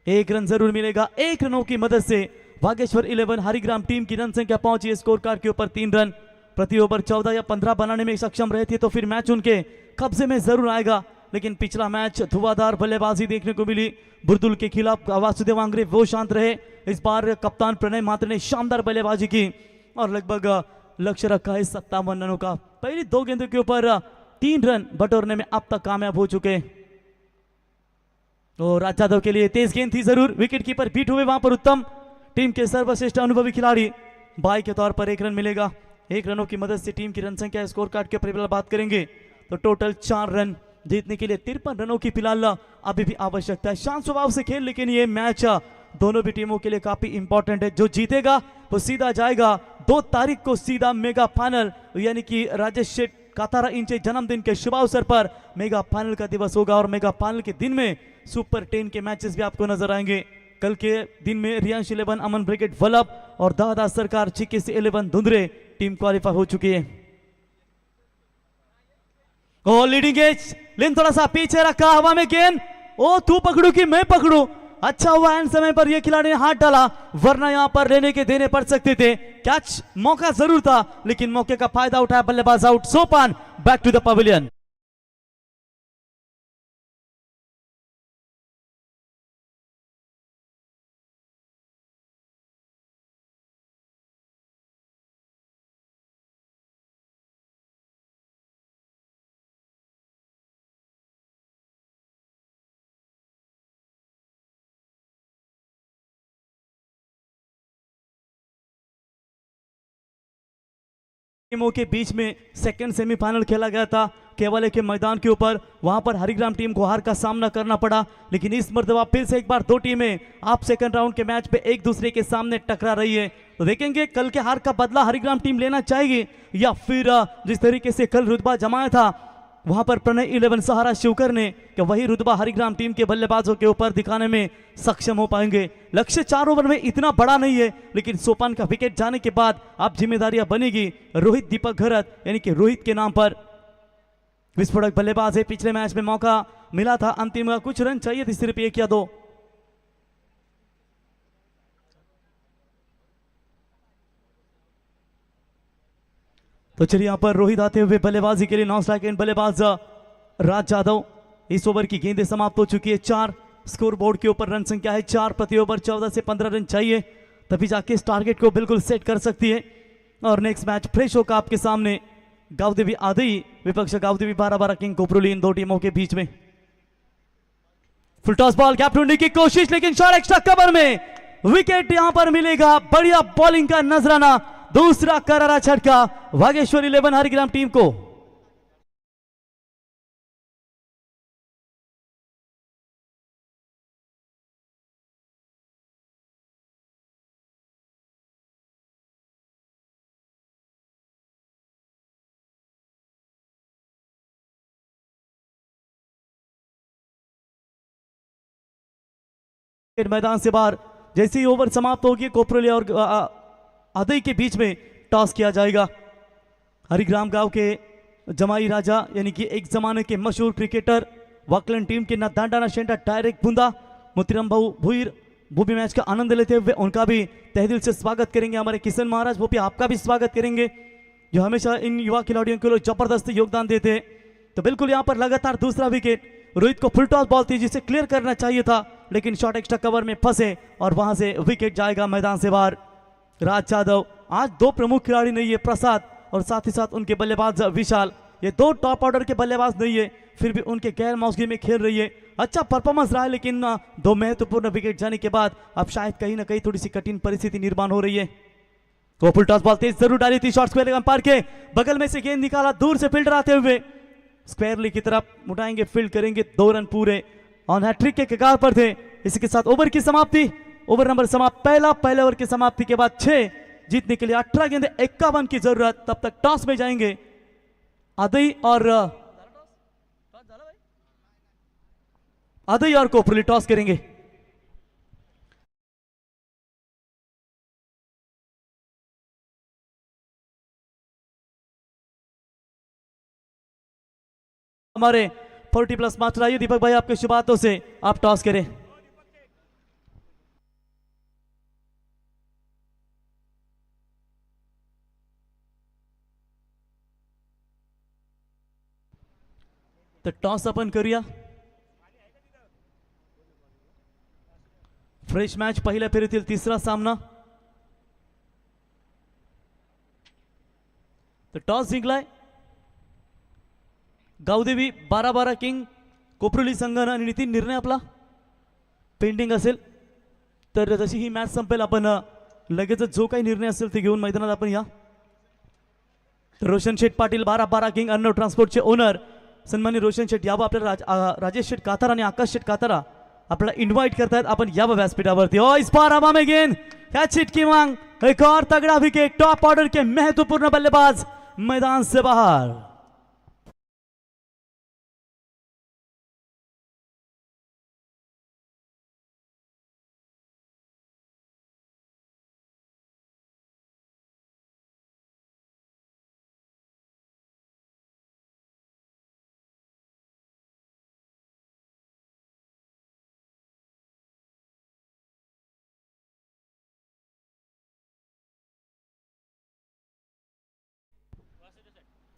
1 रन जरूर मिलेगा। 1 रनों की मदद से भाग्येश्वर 11 हरिग्राम टीम की रन संख्या पहुंची है स्कोर कार्ड के ऊपर 3 रन। प्रति ओवर 14 या 15 बनाने में सक्षम रहती है तो फिर मैच उनके कब्जे में जरूर आएगा, लेकिन पिछला मैच धुआंधार बल्लेबाजी देखने को मिली बुर्दुल के खिलाफ। वासुदेव आंग्रे वो शांत रहे, इस बार कप्तान प्रणय मात्र ने शानदार बल्लेबाजी की और लगभग लक्ष्य रखा है 57 रनों का। पहली 2 गेंदों के ऊपर 3 रन बटोरने में अब तक कामयाब हो चुके। तो राज यादव के लिए तेज गेंद थी जरूर, विकेट कीपर बीट हुए वहां पर उत्तम, टीम के सर्वश्रेष्ठ अनुभवी खिलाड़ी बाई के तौर पर 1 रन मिलेगा। 1 रनों की मदद से टीम की रन संख्या स्कोर कार्ड के ऊपर बात करेंगे तो टोटल 4 रन जीतने के लिए 53 रनों की फिलहाल अभी भी आवश्यकता है। शांत स्वभाव से खेल, लेकिन ये मैच दोनों भी टीमों के लिए काफी इंपॉर्टेंट है। जो जीतेगा वो सीधा जाएगा 2 तारीख को सीधा मेगा फाइनल, यानी कि राजेश शेठ कातारा इनके जन्मदिन के शुभ अवसर पर मेगा फाइनल का दिवस होगा और मेगा फाइनल के दिन में सुपर 10 के मैचेस भी आपको नजर आएंगे। कल के दिन में रियांश 11 अमन ब्रिगेड वल्लभ और दादा सरकार चिकी से 11 धुंधरे टीम क्वालिफाई हो चुकी है। ओ लीडिंग एज, लेन थोड़ा सा पीछे रखा, हवा में गेंद, ओ तू पकड़ू कि मैं पकड़ू, अच्छा हुआ एंड समय पर यह खिलाड़ी ने हाथ डाला, वरना यहां पर लेने के देने पड़ सकते थे। कैच मौका जरूर था, लेकिन मौके का फायदा उठाया बल्लेबाज out. Sopan back to the pavilion. टीमों के बीच में सेकंड सेमीफाइनल खेला गया था केवल के मैदान के ऊपर, वहां पर हरिग्राम टीम को हार का सामना करना पड़ा, लेकिन इस मर्तबा फिर से एक बार 2 टीमें आप सेकंड राउंड के मैच पे एक दूसरे के सामने टकरा रही है। तो देखेंगे कल के हार का बदला हरिग्राम टीम लेना चाहेगी या फिर जिस तरीके से कल रुतबा जमाया था वहां पर प्रणय 11 सहारा शिवकर ने, कि वही रुतबा हरिग्राम टीम के बल्लेबाजों के ऊपर दिखाने में सक्षम हो पाएंगे। लक्ष्य 4 ओवर में इतना बड़ा नहीं है, लेकिन सोपान का विकेट जाने के बाद अब जिम्मेदारियां बनेगी रोहित दीपक घरत, यानी कि रोहित के नाम पर। विस्फोटक बल्लेबाज है, पिछले मैच में मौका मिला था, अंतिम कुछ रन चाहिए थे, सिर्फ 1 या 2। तो चलिए यहां पर रोहित आते हुए बल्लेबाजी के लिए, नॉन स्ट्राइक एंड बल्लेबाज राज यादव। इस ओवर की गेंदें समाप्त हो चुकी है, 4 स्कोर बोर्ड के ऊपर रन संख्या है 4, प्रति ओवर 14 से 15 रन चाहिए, तभी जाके इस टारगेट को बिल्कुल सेट कर सकती है। और नेक्स्ट मैच फ्रेश होगा आपके सामने, गावदेवी आदई विपक्ष गावदेवी 12-12 किंग कोपरोली, इन 2 टीमों के बीच में। फुल टॉस बॉल, गैप ढूंढने की कोशिश, लेकिन शॉट एक्स्ट्रा कवर में विकेट यहां पर मिलेगा। बढ़िया बॉलिंग का नजराना, दूसरा करारा झटका भाग्येश्वर 11 हरिग्राम टीम को। मैदान से बाहर जैसे ही ओवर समाप्त होगी, कोपरोली और आदई के बीच में टॉस किया जाएगा। हरिग्राम गांव के जमाई राजा, यानी कि एक जमाने के मशहूर क्रिकेटर, वाकलन टीम के न दांडा न शेंडा डायरेक्ट बुंदा मोतीराम भाऊ भुईर, वो भी मैच का आनंद लेते हुए उनका भी तहदिल से स्वागत करेंगे। हमारे किशन महाराज, वो भी आपका भी स्वागत करेंगे, जो हमेशा इन युवा खिलाड़ियों के लिए जबरदस्त योगदान देते हैं। तो बिल्कुल यहाँ पर लगातार दूसरा विकेट, रोहित को फुल टॉस बॉल थी जिसे क्लियर करना चाहिए था, लेकिन शॉट एक्स्ट्रा कवर में फंसे और वहां से विकेट जाएगा मैदान से बाहर। राज यादव, आज 2 प्रमुख खिलाड़ी नहीं है, प्रसाद और साथ ही साथ उनके बल्लेबाज विशाल, ये 2 टॉप ऑर्डर के बल्लेबाज नहीं है, फिर भी उनके गैर मौसमी में खेल रही है। अच्छा परफॉर्मेंस रहा है, लेकिन 2 महत्वपूर्ण विकेट जाने के बाद अब शायद कहीं ना कहीं थोड़ी सी कठिन परिस्थिति निर्माण हो रही है। वो फुल टॉस बॉल तेज जरूर डाली थी, शॉट स्क्वायर अंपायर के बगल में से गेंद निकाला, दूर से फील्डर आते हुए स्क्वायर ली की तरफ उठाएंगे, फील्ड करेंगे, 2 रन पूरे ऑन हैट्रिक के कगार पर थे। इसी के साथ ओवर की समाप्ति, ओवर नंबर समाप्त, पहले ओवर की समाप्ति के बाद 6 जीतने के लिए 18 गेंदे 51 की जरूरत। तब तक टॉस में जाएंगे अदई और कोपरली टॉस करेंगे। हमारे 40+ मास्टर आइए दीपक भाई, आपके शुभ हाथों से आप टॉस करें। तर टॉस आपण करूया। फ्रेश मॅच पहिल्या फेरीतील तिसरा सामना। तर टॉस जिंकलाय गावदेवी 12-12 किंग कोपरोली संघानं आणि नितीन निर्णय आपला पेंडिंग असेल तर जशी ही मॅच संपेल आपण लगेचच जो काही निर्णय असेल ते घेऊन मैदानात आपण या। तर रोशन शेठ पाटील 12-12 किंग अर्णव ट्रान्सपोर्टचे ओनर सन्माननीय रोशन शेठ यावं, आपल्याला राजेश शेठ कातारा आणि आकाश शेठ कातारा आपल्याला इन्व्हाइट करतायत, आपण यावं व्यासपीठावरती। ओ इस बार हवा में गेंद, कैच हिट की मांग, एक और तगड़ा विकेट, टॉप ऑर्डर के महत्वपूर्ण बल्लेबाज मैदान से बाहर।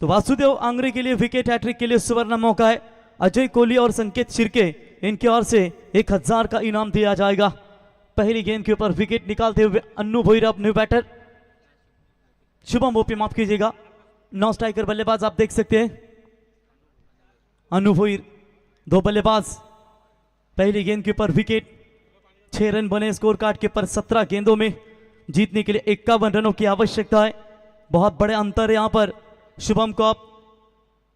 तो वासुदेव आंगरे के लिए विकेट हैट्रिक के लिए सुवर्ण मौका है। अजय कोहली और संकेत शिर्के इनकी ओर से 1000 का इनाम दिया जाएगा। पहली गेंद के ऊपर विकेट निकालते हुए अन्नू भोईर न्यू बैटर, शुभम ओपी माफ कीजिएगा, 9 स्ट्राइकर बल्लेबाज आप देख सकते हैं। अन्नू भोईर 2 बल्लेबाज, पहली गेंद के ऊपर विकेट, 6 रन बने स्कोर कार्ड के ऊपर। 17 गेंदों में जीतने के लिए 51 रनों की आवश्यकता है। बहुत बड़े अंतर है यहां पर। शुभम को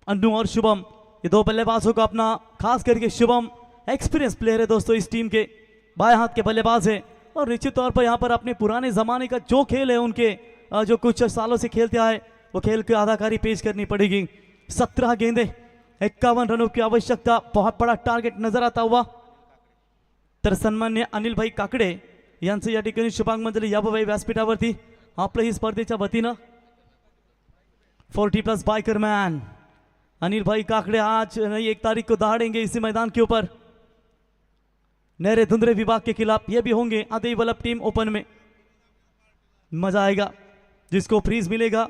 अन्नू और शुभम ये 2 बल्लेबाजों को अपना, खास करके शुभम एक्सपीरियंस प्लेयर है दोस्तों, इस टीम के बाएं हाथ के बल्लेबाज है और निश्चित तौर पर यहां पर अपने पुराने जमाने का जो खेल है उनके जो कुछ सालों से खेलते आए वो खेल की अदाकारी पेश करनी पड़ेगी। 17 गेंदे 51 रनों की आवश्यकता, बहुत बड़ा टारगेट नजर आता हुआ। तर सन्मान्य अनिल भाई काकडे यांचं या ठिकाणी शुभांगमंजली याबाई व्यासपीठावरती आपलं ही स्पर्धेच्या वतीनं 40+ बाइकर मैन अनिल भाई काकड़े आज नहीं 1 तारीख को दहाड़ेंगे इसी मैदान के ऊपर नहरे धुंधरे विभाग के खिलाफ। ये भी होंगे अदई वल्लभ टीम ओपन में, मजा आएगा। जिसको फ्रीज मिलेगा,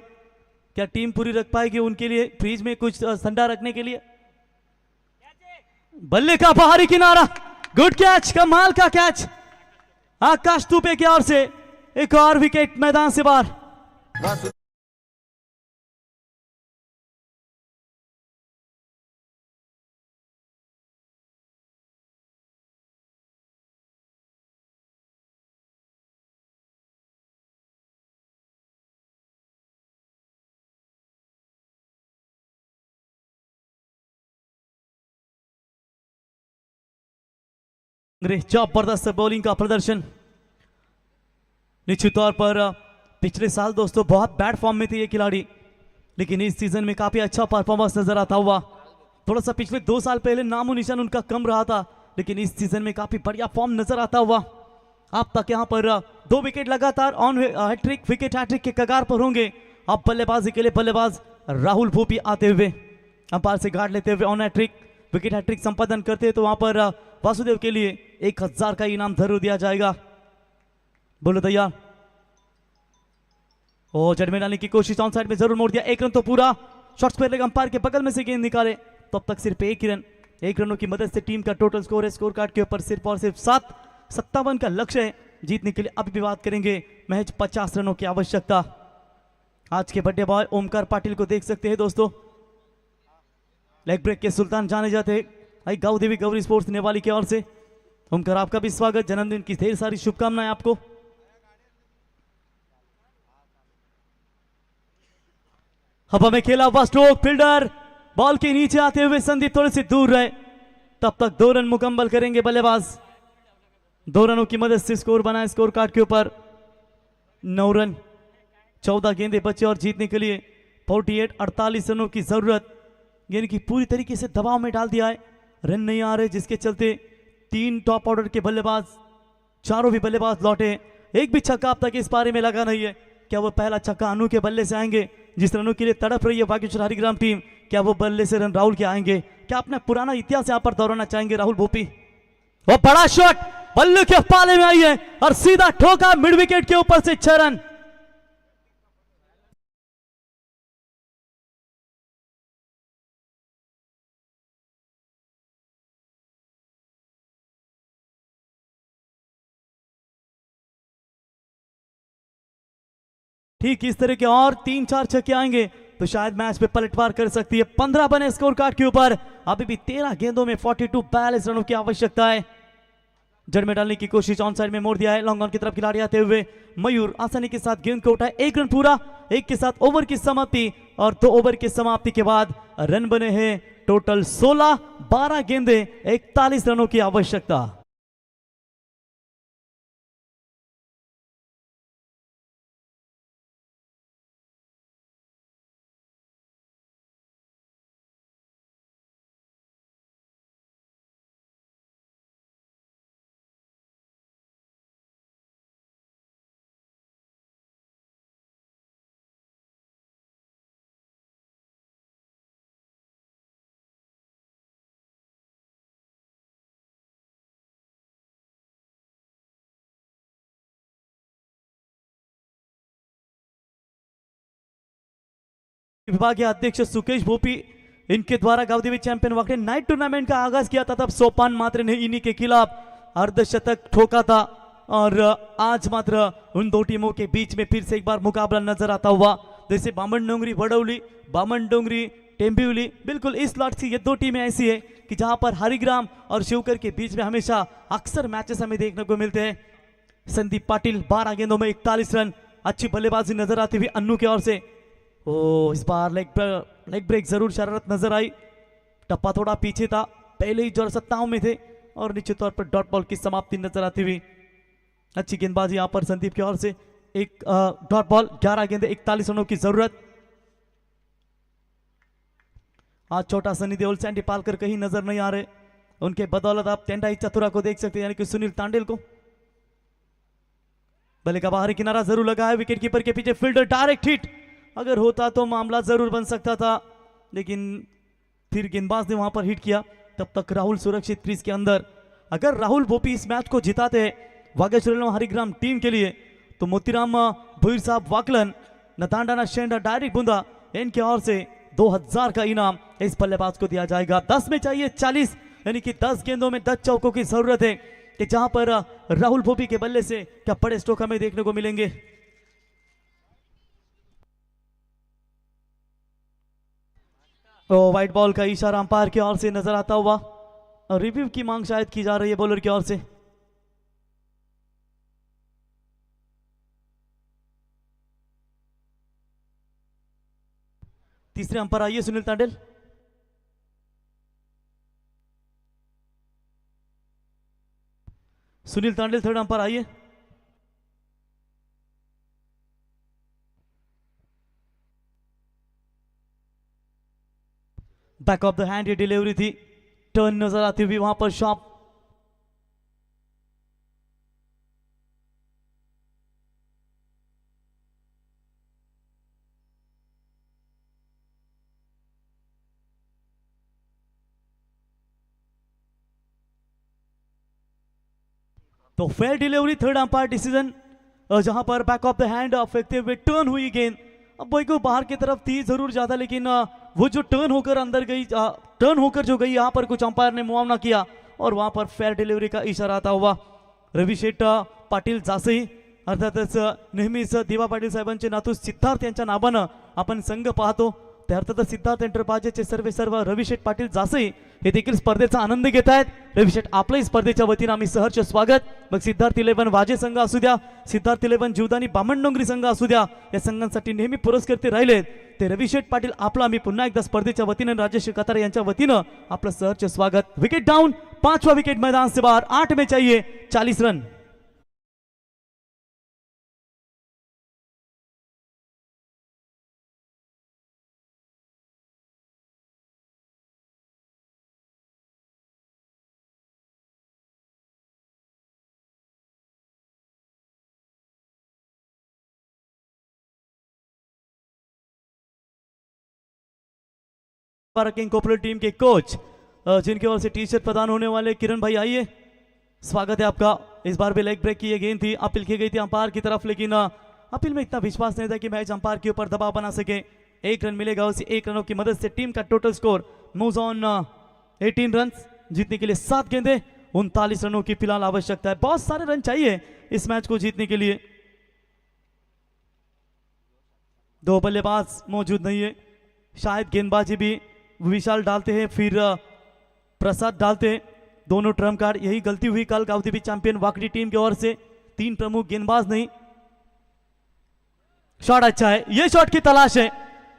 क्या टीम पूरी रख पाएगी उनके लिए फ्रीज में कुछ ठंडा रखने के लिए। बल्ले का बाहरी किनारा, गुड कैच, कमाल का कैच आकाश तुपे की ओर से, एक और विकेट मैदान से बाहर। जबरदस्त बॉलिंग का प्रदर्शन। निश्चित तौर पर पिछले साल दोस्तों बहुत बैड फॉर्म में थे ये खिलाड़ी, लेकिन इस सीजन में काफी अच्छा परफॉर्मेंस नजर आता हुआ। थोड़ा सा पिछले 2 साल पहले नामो निशान उनका कम रहा था, लेकिन इस सीजन में काफी बढ़िया फॉर्म नजर आता हुआ। अब तक यहां पर 2 विकेट लगातार ऑन हैट्रिक, विकेट हैट्रिक के कगार पर होंगे। अब बल्लेबाजी के लिए बल्लेबाज राहुल भूपी आते हुए अंपायर से गार्ड लेते हुए ऑन हैट्रिक, विकेट हैट्रिक संपादन करते हैं तो वहां पर वासुदेव के लिए 1000 का इनाम जरूर दिया जाएगा। बोलो तैयार, ओ जड़ में डालने की कोशिश, ऑन साइड में जरूर मोड़ दिया, 1 रन तो पूरा। शॉट्स पर अंपायर के बगल में से गेंद निकाले तो अब तक सिर्फ 1 ही रन, 1 रनों की मदद से टीम का टोटल स्कोर है स्कोर कार्ड के ऊपर सिर्फ और सिर्फ 7। 57 का लक्ष्य है जीतने के लिए। अभी भी बात करेंगे, महज 50 रनों की आवश्यकता। आज के बर्थडे बॉय ओमकार पाटिल को देख सकते हैं दोस्तों, लेग ब्रेक के सुल्तान जाने जाते हैं गांव देवी गौरी स्पोर्ट्स नेवाली की ओर से। ओमकार आपका भी स्वागत, जन्मदिन की ढेर सारी शुभकामनाएं आपको। हवा में खेला हुआ स्ट्रोक, फील्डर बॉल के नीचे आते हुए संदीप थोड़े से दूर रहे, तब तक 2 रन मुकम्मल करेंगे बल्लेबाज। 2 रनों की मदद से स्कोर बनाए स्कोर कार्ड के ऊपर 9 रन, 14 गेंदे बचे और जीतने के लिए 48 रनों की जरूरत, यानी कि पूरी तरीके से दबाव में डाल दिया है। रन नहीं आ रहे जिसके चलते 3 टॉप ऑर्डर के बल्लेबाज, चारों भी बल्लेबाज लौटे, एक भी छक्का अब तक इस पारी में लगा नहीं है। क्या वो पहला छक्का अनु के बल्ले से आएंगे? जिस रनों के लिए तड़प रही है बागेश्वर हरिग्राम टीम, क्या वो बल्ले से रन राहुल के आएंगे? क्या अपना पुराना इतिहास यहां पर दोहराना चाहेंगे राहुल भोपी? वो बड़ा शॉट बल्ले के पाले में आई है और सीधा ठोका मिड विकेट के ऊपर से 6 रन। ठीक इस तरह के और 3-4 छक्के आएंगे तो शायद मैच पे पलटवार कर सकती है। 15 बने स्कोर कार्ड के ऊपर, अभी भी 13 गेंदों में 42 रनों की आवश्यकता है। जड़ में डालने की कोशिश ऑन साइड में मोड़ दिया है, लॉन्ग ऑन की तरफ खिलाड़ी आते हुए मयूर आसानी के साथ गेंद को उठाए, 1 रन पूरा, 1 के साथ ओवर की समाप्ति और 2 ओवर की समाप्ति के बाद रन बने हैं टोटल 16, 12 गेंदे 41 रनों की आवश्यकता। विभागीय अध्यक्ष सुकेश भोपी इनके द्वारा गावदेवी चैंपियन वाकई नाइट टूर्नामेंट का आगाज किया था, तब सोपान मात्र ने इन्हीं के खिलाफ अर्धशतक ठोका था और आज मात्र उन 2 टीमों के बीच में फिर से एक बार मुकाबला नजर आता हुआ। जैसे बामन डोंगरी वडौली, बामन डोंगरी टेम्बिवली, बिल्कुल इस लॉट की ये 2 टीमें ऐसी है कि जहां पर हरिग्राम और शिवकर के बीच में हमेशा अक्सर मैचेस हमें देखने को मिलते हैं। संदीप पाटिल 12 गेंदों में 41 रन, अच्छी बल्लेबाजी नजर आती हुई अन्नू की ओर से। इस बार लेग ब्रेक जरूर शरारत नजर आई, टप्पा थोड़ा पीछे था, पहले ही जोर सत्ताओं में थे और निश्चित तौर पर डॉट बॉल की समाप्ति नजर आती हुई। अच्छी गेंदबाजी यहां पर संदीप की ओर से, एक डॉट बॉल, 11 गेंदे 41 रनों की जरूरत। आज छोटा सनी देओल, सैंडी पालकर कहीं नजर नहीं आ रहे, उनके बदौलत आप टेंडाई चतुरा को देख सकते हैं, यानी कि सुनील तांडेल को। बल्ले का बाहरी किनारा जरूर लगा है, विकेट कीपर के पीछे फील्डर डायरेक्ट हिट, अगर होता तो मामला जरूर बन सकता था, लेकिन फिर गेंदबाज ने वहां पर हिट किया। तब तक राहुल सुरक्षित क्रीज के अंदर। अगर राहुल भोपी इस मैच को जिताते वागेश्वर हरिग्राम टीम के लिए तो मोतीराम भुईर साहब वाकलन, नतांडाना शेंडा डायरेक्ट बूंदा, इनके ओर से 2000 का इनाम इस बल्लेबाज को दिया जाएगा। 10 में चाहिए 40, यानी कि 10 गेंदों में 10 चौकों की जरूरत है कि जहां पर राहुल भोपी के बल्ले से क्या बड़े स्ट्रोक हमें देखने को मिलेंगे। व्हाइट बॉल का इशारा अंपायर की ओर से नजर आता हुआ, रिव्यू की मांग शायद की जा रही है बॉलर की ओर से। तीसरे अंपायर आइए सुनील तांडेल। सुनील तांडेल थर्ड अंपायर आइए। बैक ऑफ द हैंड ये डिलीवरी थी, टर्न नजर आती हुई वहां पर शॉप। तो fair delivery, third umpire decision, जहां पर बैक ऑफ द हैंड फेंकते हुए टर्न हुई गेंद। अब वही को बाहर की तरफ थी जरूर ज्यादा, लेकिन वो जो टर्न होकर अंदर गई, टर्न होकर जो गई, यहाँ पर कुछ अंपायर ने मुआवना किया और वहां पर फेयर डिलिव्हरी का इशारा आता हुआ। रवी शेठ पाटील जासई, अर्थातच नेहमीच दिवा पाटील साहेबांचे नातू सिद्धार्थ यांच्या नावानं आपण संघ पाहतो, ते अर्थातच सिद्धार्थ एंटरप्राइजेसचे सर्व रवी शेठ पाटील जासई हे देखील स्पर्धेचा आनंद घेत आहेत। रविशेठ आपलंही स्पर्धेच्या वतीनं आम्ही सहर्ष स्वागत. मग सिद्धार्थ 11 वाजे संघ असू द्या, सिद्धार्थ 11 जीवदानी बामणडोंगरी संघ असू द्या, या संघांसाठी नेहमी पुरस्कर्ते राहिलेत ते रविशेठ पाटील. आपलं आम्ही पुन्हा एकदा स्पर्धेच्या वतीनं राजेश कतारे यांच्या वतीनं आपलं सहर्ष स्वागत. विकेट डाऊन, 5वां विकेट मैदान से बाहर. 8 में चाहिए 40 रन. किंग कोपलेट टीम के कोच जिनके ओर से टी शर्ट प्रदान होने वाले किरण भाई, आइए, स्वागत है आपका. इस बार भी लेग ब्रेक की ये गेंद थी, अपील की गई थी अंपायर की तरफ, लेकिन अपील में इतना विश्वास नहीं था कि मैच अंपायर के ऊपर दबाव बना सके. 1 रन मिलेगा, उसी 1 रनों की मदद से टीम का total score moves on 18 run. जीतने के लिए 7 गेंदे, 39 रनों की फिलहाल आवश्यकता है. बहुत सारे रन चाहिए इस मैच को जीतने के लिए. 2 बल्लेबाज मौजूद नहीं है, शायद गेंदबाजी भी विशाल डालते हैं फिर प्रसाद डालते हैं, दोनों ट्रम्प कार्ड. यही गलती हुई कल गावदेवी चैंपियन वाकडी टीम की ओर से. 3 प्रमुख गेंदबाज नहीं. शॉट अच्छा है, ये शॉट की तलाश है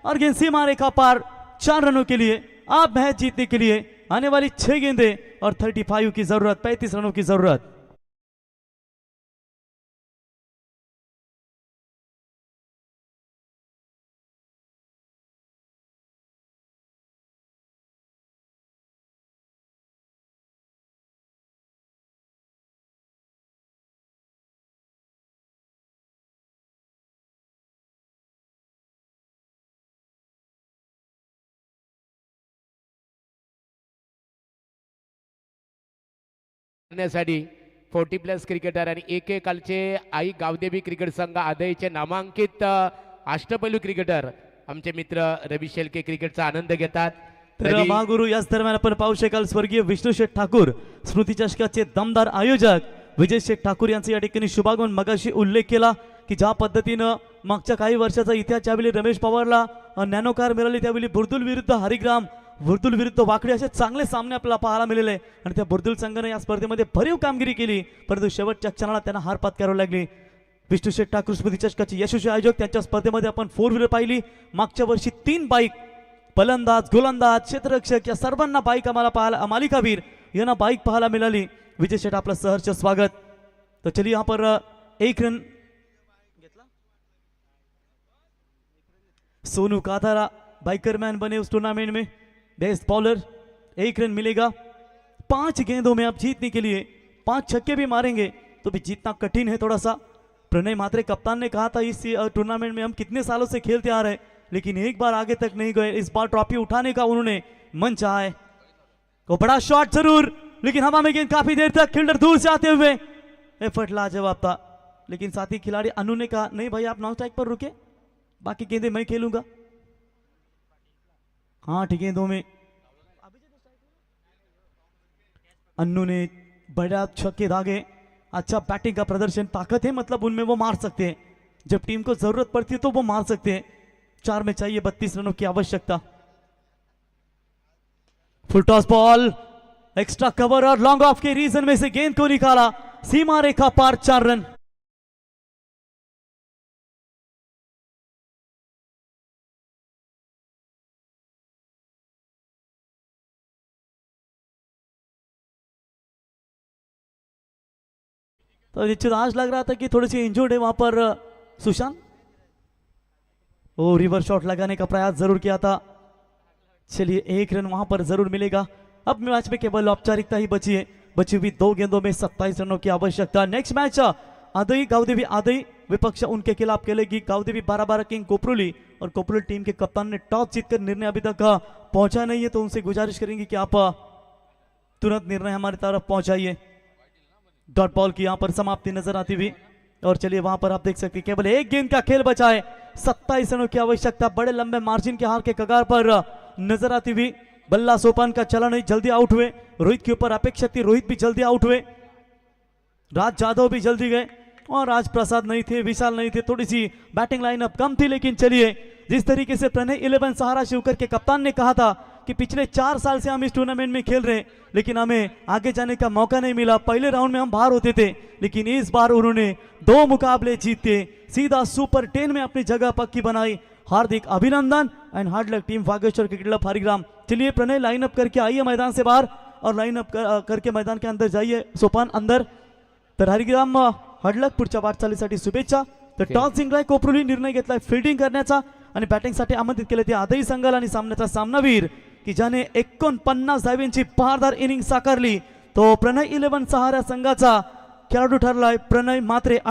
और गेंद सीमा रेखा पार. 4 रनों के लिए आप मैच जीतने के लिए आने वाली 6 गेंदे और 35 की जरूरत, 35 रनों की जरूरत. करण्यासाठी 40+ क्रिकेटर आणि एकेकालचे आई गावदेवी क्रिकेट संघ आदयचे नामांकित अष्टपैलू क्रिकेटर आमचे मित्र रवी शेळके क्रिकेटचा आनंद घेतात. तर महागुरु याच दरम्यान आपण पाहू शकाल स्वर्गीय विष्णू शेठ ठाकूर स्मृती चषकाचे दमदार आयोजक विजय शेठ ठाकूर यांचा या ठिकाणी शुभागमन मगाशी उल्लेख केला की ज्या पद्धतीनं मागच्या काही वर्षाचा इतिहास ज्यावेळी रमेश पवारला नॅनो कार मिळाली त्यावेळी बुर्दुल विरुद्ध हरिग्राम, बुर्दुल विरुद्ध वाकडी असे चांगले सामने आपल्याला पाहायला मिळाले आणि त्या बुर्दुल संघाने या स्पर्धेमध्ये भरीव कामगिरी केली, परंतु शेवटच्या क्षणाला त्यांना हार पत्करावी लागली. विष्णू शेठ ठाकूर स्मृती चषकाचे यशस्वी आयोजक त्यांच्या स्पर्धेमध्ये आपण 4 व्हीलर पाहिली. मागच्या वर्षी 3 बाईक, फलंदाज, गोलंदाज, क्षेत्ररक्षक या सर्वांना बाईक आम्हाला पाहायला, मालिकावीर यांना बाईक पाहायला मिळाली. विजय शेठ आपलं सहर्ष स्वागत. तो चलिए यहाँ पर 1 रन सोनू काथारा बाइकर मैन बने उस टूर्नामेंट में, बेस्ट बॉलर. 1 रन मिलेगा. 5 गेंदों में आप जीतने के लिए 5 छक्के भी मारेंगे तो भी जीतना कठिन है थोड़ा सा. प्रणय म्हात्रे कप्तान ने कहा था इस टूर्नामेंट में हम कितने सालों से खेलते आ रहे हैं लेकिन एक बार आगे तक नहीं गए. इस बार ट्रॉफी उठाने का उन्होंने मन चाहा है. तो बड़ा शॉट जरूर, लेकिन हवा में गेंद काफी देर तक, फील्डर दूर से आते हुए एफर्ट लाजवाब था, लेकिन साथी खिलाड़ी अनु ने कहा नहीं भाई आप नॉन स्ट्राइक पर रुके, बाकी गेंदे मैं खेलूंगा. 8 गेंदों में अन्नू ने बड़ा छक्के दागे. अच्छा बैटिंग का प्रदर्शन, ताकत है मतलब उनमें, वो मार सकते हैं जब टीम को जरूरत पड़ती है तो वो मार सकते हैं. 4 में चाहिए 32 रनों की आवश्यकता. फुल टॉस बॉल, एक्स्ट्रा कवर और लॉन्ग ऑफ के रीजन में से गेंद को निकाला, सीमा रेखा पार. 4 रन. तो निश्चित आज लग रहा था कि थोड़ी सी इंजर्ड है वहां पर सुशांत. वो रिवर्स शॉट लगाने का प्रयास जरूर किया था. चलिए 1 रन वहां पर जरूर मिलेगा. अब मैच में केवल औपचारिकता ही बची है. बची हुई 2 गेंदों में 27 रनों की आवश्यकता. नेक्स्ट मैच आदई गावदेवी आदई विपक्ष उनके खिलाफ खेलेगी गावदेवी 12 किंग कोपरोली. और कोपरोली टीम के कप्तान ने टॉस जीतकर निर्णय अभी तक पहुंचा नहीं है, तो उनसे गुजारिश करेंगे कि आप तुरंत निर्णय हमारी तरफ पहुंचाइए. डॉट बॉल की यहां पर समाप्ति नजर आती हुई. और चलिए वहां पर आप देख सकते हैं केवल 1 गेंद का खेल बचा है. 27 रनों की आवश्यकता. बड़े लंबे मार्जिन के हार के कगार पर नजर आती हुई. बल्ला सोपान का चला नहीं, जल्दी आउट हुए. रोहित के ऊपर अपेक्षा थी, रोहित भी जल्दी आउट हुए. राज जादव भी जल्दी गए और आज प्रसाद नहीं थे, विशाल नहीं थे. थोड़ी सी बैटिंग लाइनअप कम थी, लेकिन चलिए जिस तरीके से प्रणय 11 सहारा शिवकर के कप्तान ने कहा था कि पिछले 4 साल से हम इस टूर्नामेंट में खेल रहे हैं, लेकिन हमें आगे जाने का मौका नहीं मिला। पहले राउंड में हम बाहर होते थे, लेकिन इस बार उन्होंने 2 मुकाबले जीते सीधा सुपर 10 में अपनी जगह पक्की बनाई। हार्दिक अभिनंदन एंड हार्ड लक team Vageshwar cricket club Harigram. चलिए प्रणय लाइनअप करके आइए मैदान से बाहर और लाइनअप करके मैदान के अंदर जाइए। सोपान अंदर तर हरिग्राम हार्ड लक पुढच्या वाटचालीसाठी शुभेच्छा। तर टॉस जिंकलाय कोपरुली, निर्णय घेतलाय फिल्डिंग करण्याचा आणि बॅटिंगसाठी आमंत्रित केले ते आदई संघाल आणि सामन्याचा सामनावीर की ज्याने 49 धावांची बहारदार इनिंग साकारली तो प्रणय 11 सहारा संघाचा खेळाडू ठरलाय प्रणय मात्रे।